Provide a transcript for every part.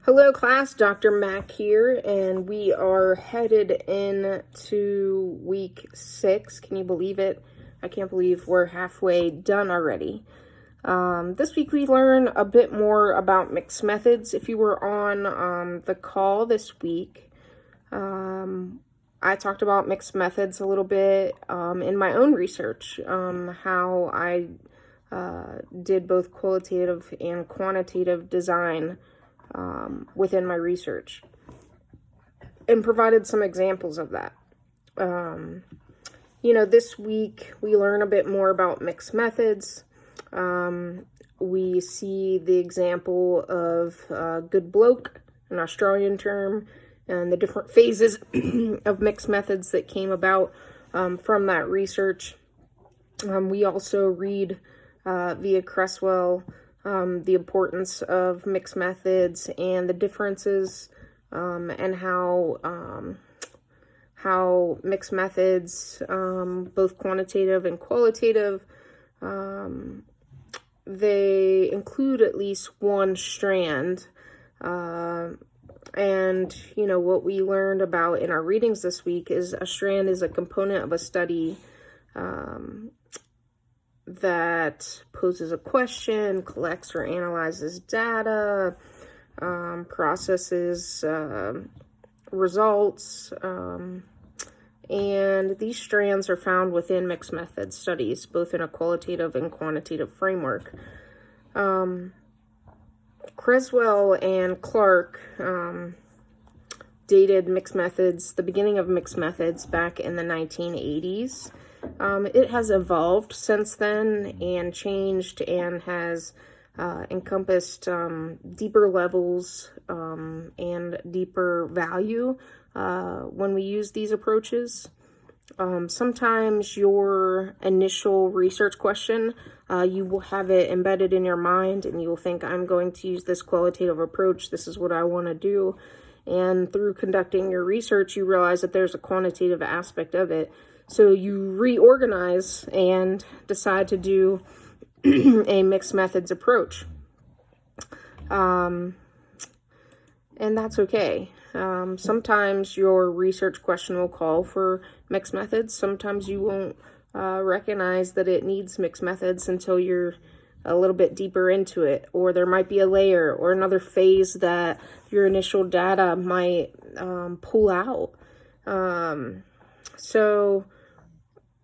Hello class, Dr. Mack here, and we are headed into week 6. Can you believe it? I can't believe we're halfway done already. This week we learn a bit more about mixed methods. If you were on the call this week, I talked about mixed methods a little bit in my own research, how I did both qualitative and quantitative design within my research, and provided some examples of that. This week we learn a bit more about mixed methods. We see the example of good bloke, an Australian term, and the different phases of mixed methods that came about from that research. We also read via Creswell the importance of mixed methods and the differences, and how mixed methods, both quantitative and qualitative, they include at least one strand. And what we learned about in our readings this week is a strand is a component of a study that poses a question, collects or analyzes data, processes results, and these strands are found within mixed method studies, both in a qualitative and quantitative framework. Creswell and Clark dated mixed methods, the beginning of mixed methods, back in the 1980s. It has evolved since then and changed and has encompassed deeper levels and deeper value when we use these approaches. Sometimes your initial research question, you will have it embedded in your mind and you will think, I'm going to use this qualitative approach. This is what I want to do. And through conducting your research, you realize that there's a quantitative aspect of it. So you reorganize and decide to do a mixed methods approach. And that's okay. Sometimes your research question will call for mixed methods. Sometimes you won't recognize that it needs mixed methods until you're a little bit deeper into it, or there might be a layer or another phase that your initial data might pull out. So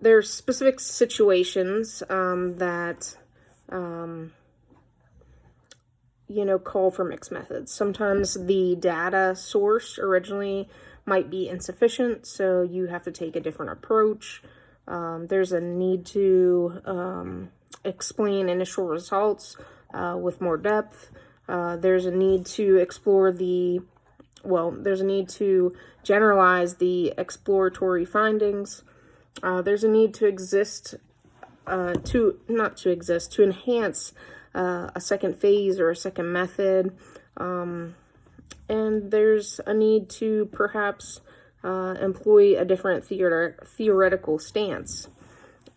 there's specific situations that call for mixed methods. Sometimes the data source originally might be insufficient, so you have to take a different approach. There's a need to explain initial results with more depth. There's a need to there's a need to generalize the exploratory findings. There's a need to enhance a second phase or a second method. And there's a need to perhaps employ a different theoretical stance.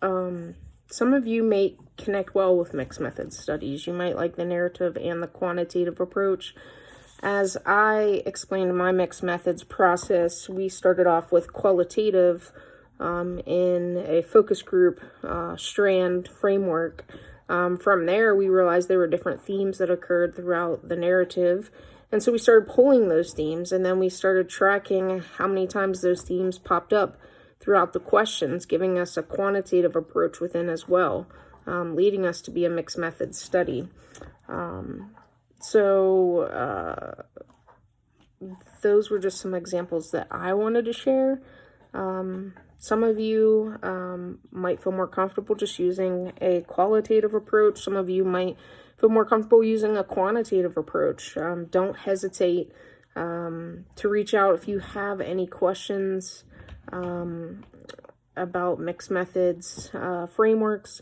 Some of you may connect well with mixed method studies. You might like the narrative and the quantitative approach. As I explained my mixed methods process, we started off with qualitative in a focus group strand framework. From there, we realized there were different themes that occurred throughout the narrative. And so we started pulling those themes, and then we started tracking how many times those themes popped up throughout the questions, giving us a quantitative approach within as well, leading us to be a mixed method study. Those were just some examples that I wanted to share. Some of you might feel more comfortable just using a qualitative approach. Some of you might feel more comfortable using a quantitative approach. Don't hesitate to reach out if you have any questions about mixed methods frameworks.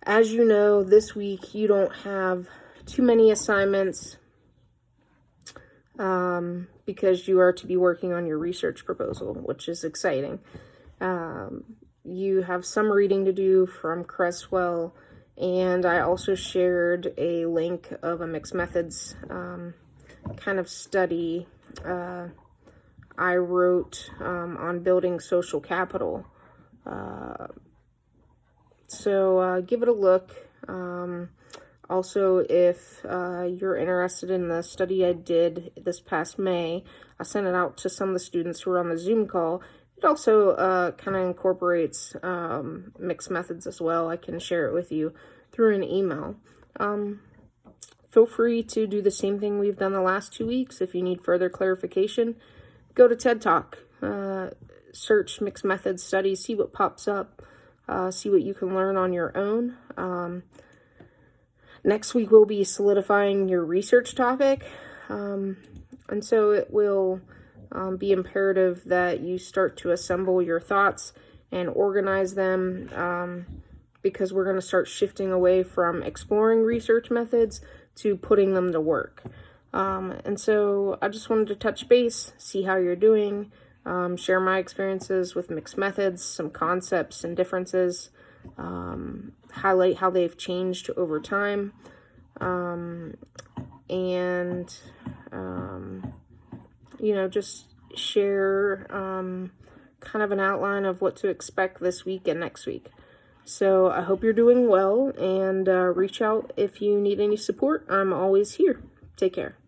As you know, this week you don't have too many assignments because you are to be working on your research proposal, which is exciting. You have some reading to do from Creswell, and I also shared a link of a mixed methods kind of study I wrote on building social capital. So give it a look. Also, if you're interested in the study I did this past May, I sent it out to some of the students who were on the Zoom call. It also kind of incorporates mixed methods as well. I can share it with you through an email. Feel free to do the same thing we've done the last 2 weeks. If you need further clarification, go to TED Talk, search mixed methods studies, see what pops up, see what you can learn on your own. Next week we'll be solidifying your research topic, and so it will be imperative that you start to assemble your thoughts and organize them, because we're going to start shifting away from exploring research methods to putting them to work. And so I just wanted to touch base, see how you're doing, share my experiences with mixed methods, some concepts and differences, highlight how they've changed over time, and just share kind of an outline of what to expect this week and next week. So I hope you're doing well, and reach out if you need any support. I'm always here. Take care.